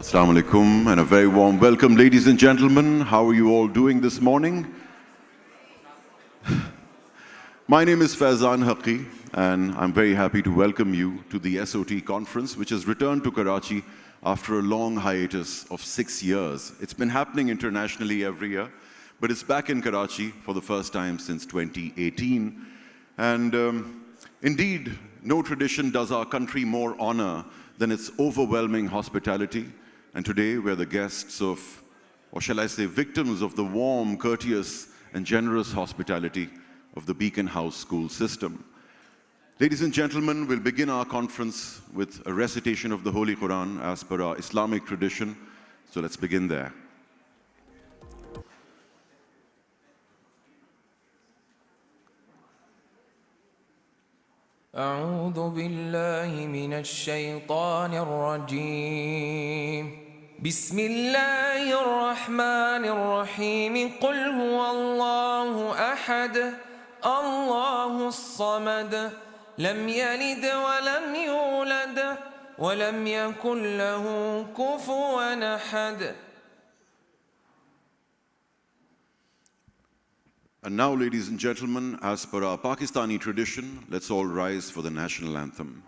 Assalamu alaikum and a very warm welcome, ladies and gentlemen. How are you all doing this morning? My name is Faizan Haqqi and I'm very happy to welcome you to the SOT conference, which has returned to Karachi after a long hiatus of 6 years. It's been happening internationally every year, but it's back in Karachi for the first time since 2018. And indeed, no tradition does our country more honor than its overwhelming hospitality. And today we're the guests of, or shall I say, victims of the warm, courteous, and generous hospitality of the Beacon House school system. Ladies and gentlemen, we'll begin our conference with a recitation of the Holy Quran as per our Islamic tradition. So let's begin there. أعوذ بالله من الشيطان الرجيم بسم الله الرحمن الرحيم قل هو الله أحد الله الصمد لم يلد ولم يولد ولم يكن له كفوا أحد. And now, ladies and gentlemen, as per our Pakistani tradition, let's all rise for the national anthem.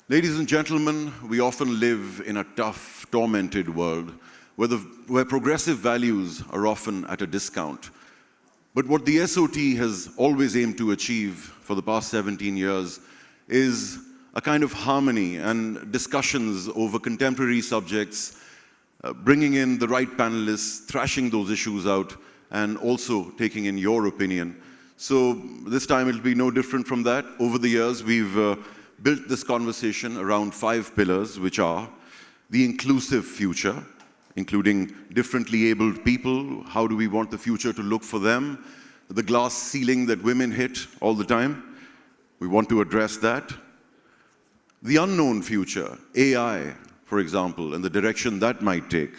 Ladies and gentlemen, we often live in a tough, tormented world where progressive values are often at a discount. But what the SOT has always aimed to achieve for the past 17 years is a kind of harmony and discussions over contemporary subjects, bringing in the right panelists, thrashing those issues out, and also taking in your opinion. So this time it'll be no different from that. Over the years, we've built this conversation around 5 pillars, which are the inclusive future, including differently abled people. How do we want the future to look for them? The glass ceiling that women hit all the time. We want to address that. The unknown future, AI, for example, and the direction that might take.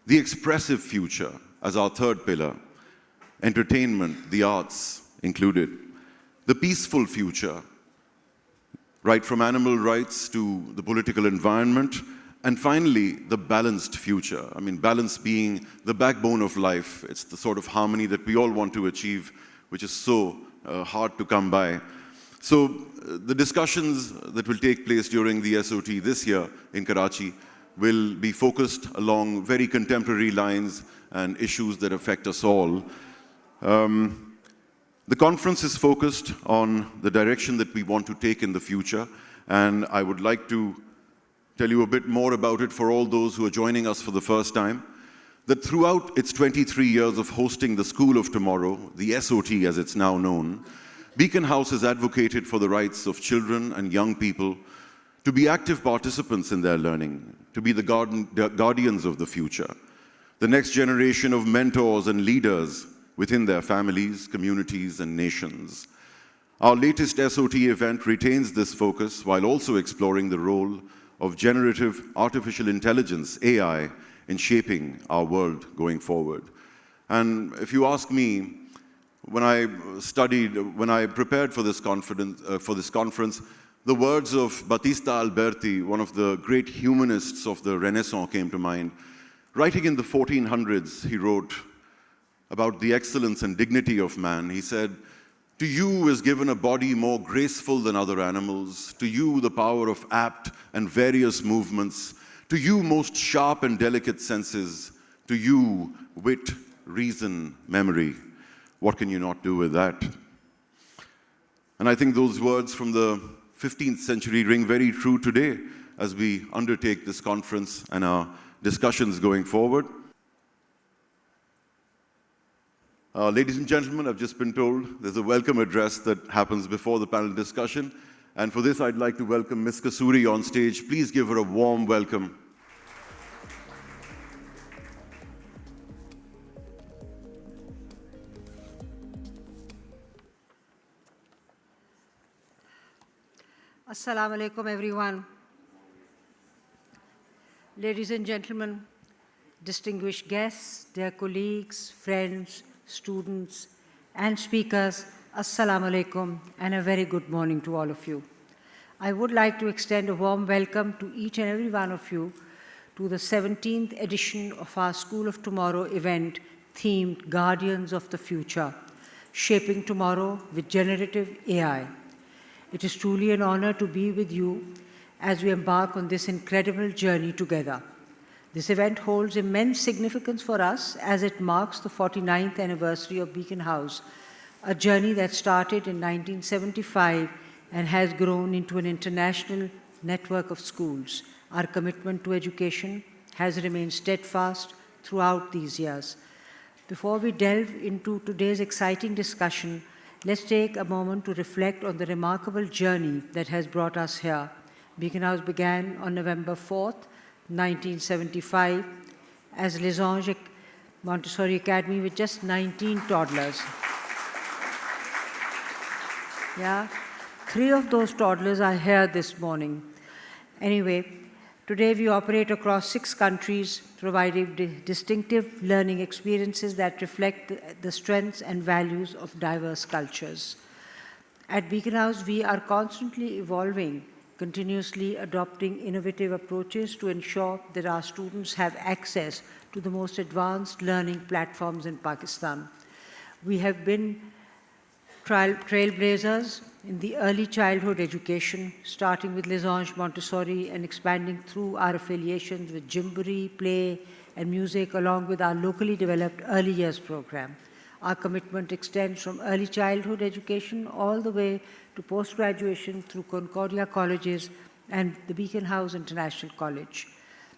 The expressive future as our third pillar. Entertainment, the arts included. The peaceful future, right from animal rights to the political environment, and finally, the balanced future. I mean, balance being the backbone of life. It's the sort of harmony that we all want to achieve, which is so hard to come by. So the discussions that will take place during the SOT this year in Karachi will be focused along very contemporary lines and issues that affect us all. The conference is focused on the direction that we want to take in the future, and I would like to tell you a bit more about it for all those who are joining us for the first time, that throughout its 23 years of hosting the School of Tomorrow, the SOT as it's now known, Beacon House has advocated for the rights of children and young people to be active participants in their learning, to be the guardians of the future, the next generation of mentors and leaders within their families, communities, and nations. Our latest SOT event retains this focus while also exploring the role of generative artificial intelligence, AI, in shaping our world going forward. And if you ask me, when I prepared for this conference, the words of Battista Alberti, one of the great humanists of the Renaissance, came to mind. Writing in the 1400s, he wrote about the excellence and dignity of man. He said, "To you is given a body more graceful than other animals, to you the power of apt and various movements, to you most sharp and delicate senses, to you wit, reason, memory. What can you not do with that?" And I think those words from the 15th century ring very true today as we undertake this conference and our discussions going forward. Ladies and gentlemen, I've just been told there's a welcome address that happens before the panel discussion. And for this, I'd like to welcome Ms. Kasuri on stage. Please give her a warm welcome. Assalamu alaikum, everyone. Ladies and gentlemen, distinguished guests, dear colleagues, friends, students, and speakers, Assalamu alaikum, and a very good morning to all of you. I would like to extend a warm welcome to each and every one of you to the 17th edition of our School of Tomorrow event themed Guardians of the Future, Shaping Tomorrow with Generative AI. It is truly an honor to be with you as we embark on this incredible journey together. This event holds immense significance for us as it marks the 49th anniversary of Beacon House, a journey that started in 1975 and has grown into an international network of schools. Our commitment to education has remained steadfast throughout these years. Before we delve into today's exciting discussion, let's take a moment to reflect on the remarkable journey that has brought us here. Beacon House began on November 4th, 1975, as Les Anges Montessori Academy with just 19 toddlers. Yeah, 3 of those toddlers are here this morning. Anyway, today we operate across 6 countries, providing distinctive learning experiences that reflect the strengths and values of diverse cultures. At Beacon House, we are constantly evolving, continuously adopting innovative approaches to ensure that our students have access to the most advanced learning platforms in Pakistan. We have been trailblazers in the early childhood education, starting with Les Anges Montessori and expanding through our affiliations with Gymboree, Play, and Music, along with our locally developed early years program. Our commitment extends from early childhood education all the way to post-graduation through Concordia Colleges and the Beacon House International College.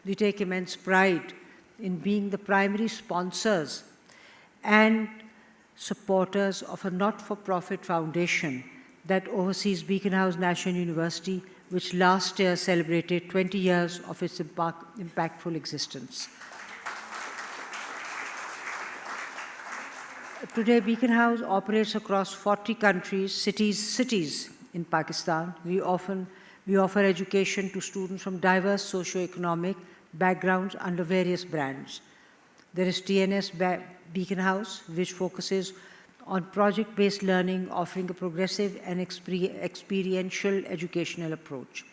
We take immense pride in being the primary sponsors and supporters of a not-for-profit foundation that oversees Beacon House National University, which last year celebrated 20 years of its impactful existence. Today, Beacon House operates across 40 countries, cities in Pakistan. We offer education to students from diverse socio-economic backgrounds under various brands. There is TNS Beacon House, which focuses on project-based learning, offering a progressive and experiential educational approach.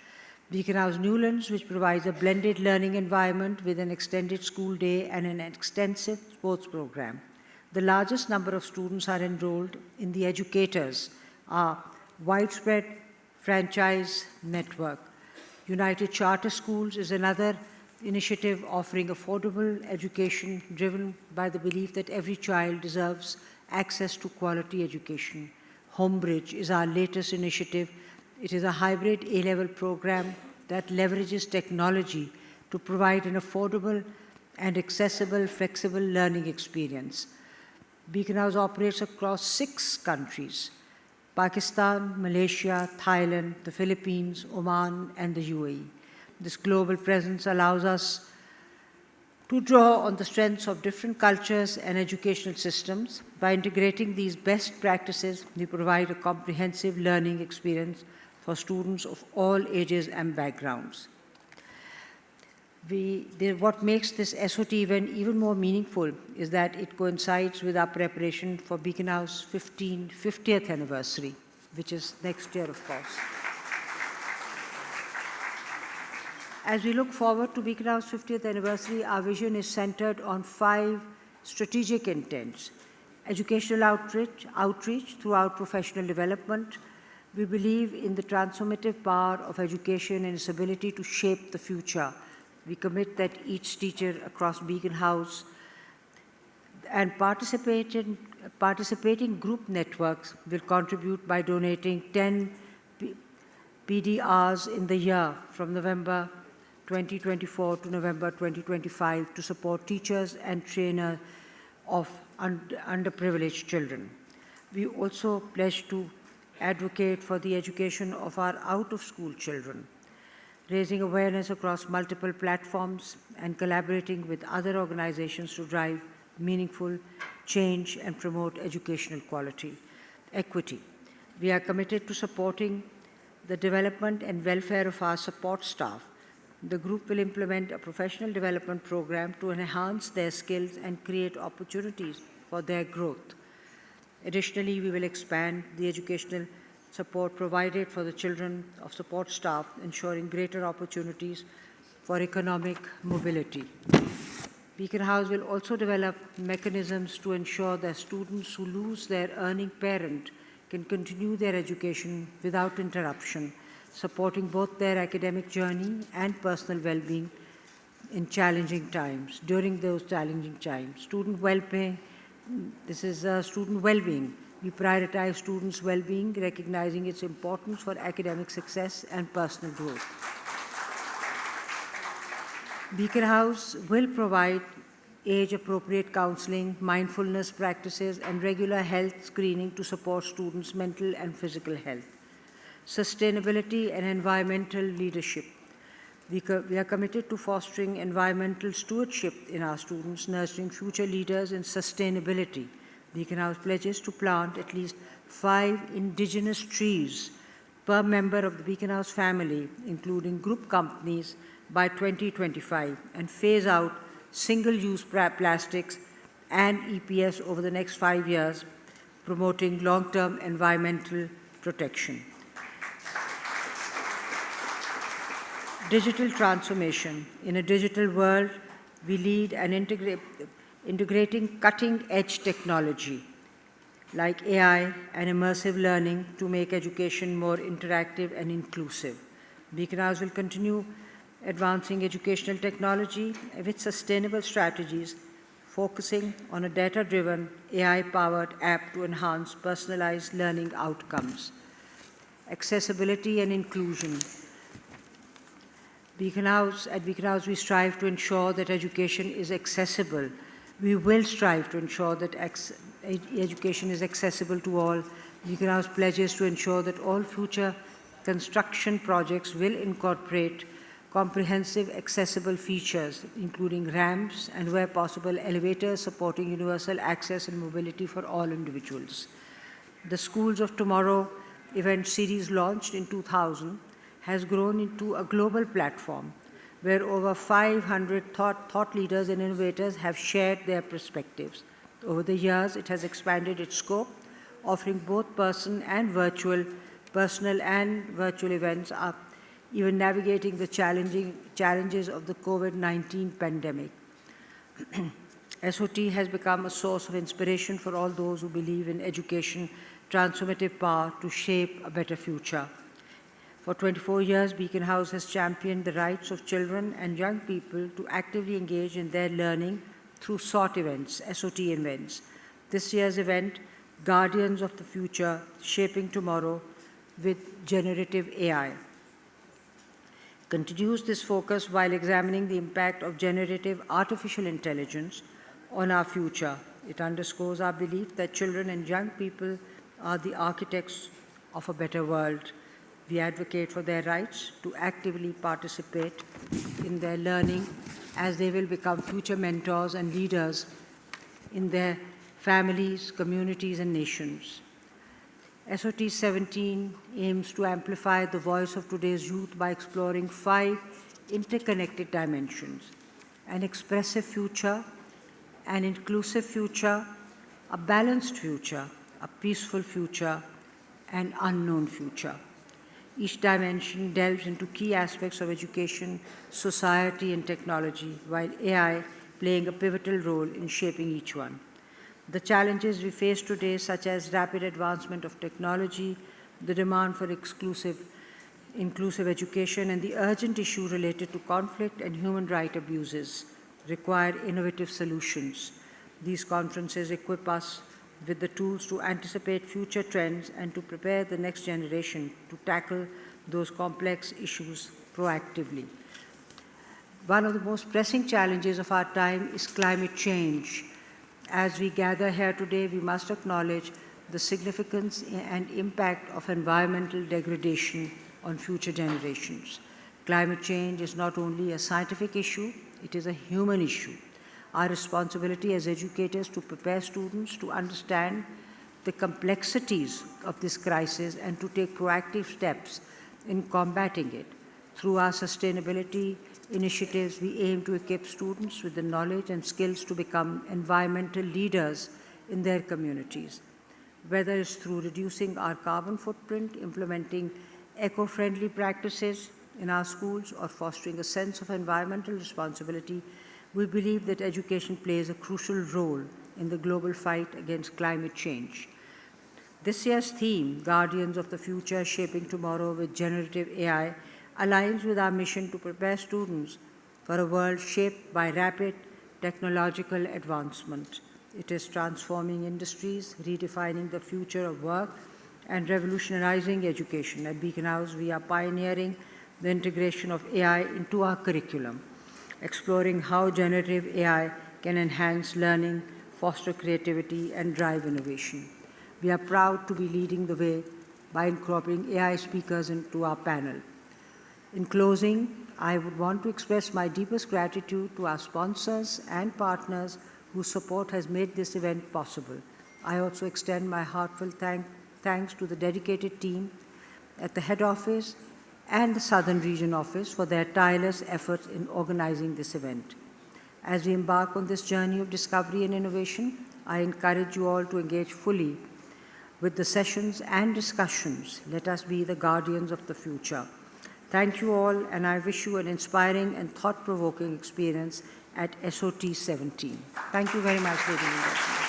Beacon House Newlands, which provides a blended learning environment with an extended school day and an extensive sports program. The largest number of students are enrolled in the Educators, our widespread franchise network. United Charter Schools is another initiative offering affordable education driven by the belief that every child deserves access to quality education. Homebridge is our latest initiative. It is a hybrid A-level program that leverages technology to provide an affordable and accessible, flexible learning experience. Beacon House operates across 6 countries: Pakistan, Malaysia, Thailand, the Philippines, Oman, and the UAE. This global presence allows us to draw on the strengths of different cultures and educational systems. By integrating these best practices, we provide a comprehensive learning experience for students of all ages and backgrounds. What makes this SOT event even more meaningful is that it coincides with our preparation for Beacon House 50th anniversary, which is next year, of course. As we look forward to Beacon House 50th anniversary, our vision is centered on 5 strategic intents: educational outreach throughout professional development. We believe in the transformative power of education and its ability to shape the future. We commit that each teacher across Beacon House and participating group networks will contribute by donating 10 PDRs in the year from November 2024 to November 2025 to support teachers and trainers of underprivileged children. We also pledge to advocate for the education of our out-of-school children, raising awareness across multiple platforms and collaborating with other organizations to drive meaningful change and promote educational equity. We are committed to supporting the development and welfare of our support staff. The group will implement a professional development program to enhance their skills and create opportunities for their growth. Additionally, we will expand the educational support provided for the children of support staff, ensuring greater opportunities for economic mobility. Beacon House will also develop mechanisms to ensure that students who lose their earning parent can continue their education without interruption, supporting both their academic journey and personal well-being in challenging times. During those challenging times, student well-being. We prioritize students' well-being, recognizing its importance for academic success and personal growth. Beacon House will provide age-appropriate counseling, mindfulness practices, and regular health screening to support students' mental and physical health. Sustainability and environmental leadership. We are committed to fostering environmental stewardship in our students, nurturing future leaders in sustainability. Beacon House pledges to plant at least 5 indigenous trees per member of the Beacon House family, including group companies, by 2025, and phase out single-use plastics and EPS over the next 5 years, promoting long-term environmental protection. Digital transformation. In a digital world, we lead an integrating cutting-edge technology like AI and immersive learning to make education more interactive and inclusive. Beacon House will continue advancing educational technology with sustainable strategies, focusing on a data-driven, AI-powered app to enhance personalized learning outcomes. Accessibility and inclusion. At Beacon House, we strive to ensure that education is accessible. We will strive to ensure that education is accessible to all. Beacon House pledges to ensure that all future construction projects will incorporate comprehensive accessible features, including ramps and, where possible, elevators supporting universal access and mobility for all individuals. The Schools of Tomorrow event series, launched in 2000, has grown into a global platform where over 500 thought leaders and innovators have shared their perspectives. Over the years, it has expanded its scope, offering both personal and virtual events, even navigating the challenges of the COVID-19 pandemic. SOT has become a source of inspiration for all those who believe in education's transformative power to shape a better future. For 24 years, Beacon House has championed the rights of children and young people to actively engage in their learning through SOT events. This year's event, Guardians of the Future, Shaping Tomorrow with Generative AI, continues this focus while examining the impact of generative artificial intelligence on our future. It underscores our belief that children and young people are the architects of a better world. We advocate for their rights to actively participate in their learning as they will become future mentors and leaders in their families, communities, and nations. SOT 17 aims to amplify the voice of today's youth by exploring 5 interconnected dimensions: an expressive future, an inclusive future, a balanced future, a peaceful future, and unknown future. Each dimension delves into key aspects of education, society, and technology, while AI playing a pivotal role in shaping each one. The challenges we face today, such as rapid advancement of technology, the demand for inclusive education, and the urgent issue related to conflict and human rights abuses, require innovative solutions. These conferences equip us with the tools to anticipate future trends and to prepare the next generation to tackle those complex issues proactively. One of the most pressing challenges of our time is climate change. As we gather here today, we must acknowledge the significance and impact of environmental degradation on future generations. Climate change is not only a scientific issue, it is a human issue. Our responsibility as educators to prepare students to understand the complexities of this crisis and to take proactive steps in combating it. Through our sustainability initiatives, we aim to equip students with the knowledge and skills to become environmental leaders in their communities. Whether it's through reducing our carbon footprint, implementing eco-friendly practices in our schools, or fostering a sense of environmental responsibility, we believe that education plays a crucial role in the global fight against climate change. This year's theme, Guardians of the Future, Shaping Tomorrow with Generative AI, aligns with our mission to prepare students for a world shaped by rapid technological advancement. It is transforming industries, redefining the future of work, and revolutionizing education. At Beacon House, we are pioneering the integration of AI into our curriculum, exploring how generative AI can enhance learning, foster creativity, and drive innovation. We are proud to be leading the way by incorporating AI speakers into our panel. In closing, I would want to express my deepest gratitude to our sponsors and partners whose support has made this event possible. I also extend my heartfelt thanks to the dedicated team at the head office and the Southern Region Office for their tireless efforts in organizing this event. As we embark on this journey of discovery and innovation, I encourage you all to engage fully with the sessions and discussions. Let us be the guardians of the future. Thank you all, and I wish you an inspiring and thought-provoking experience at SOT 17. Thank you very much, ladies and gentlemen.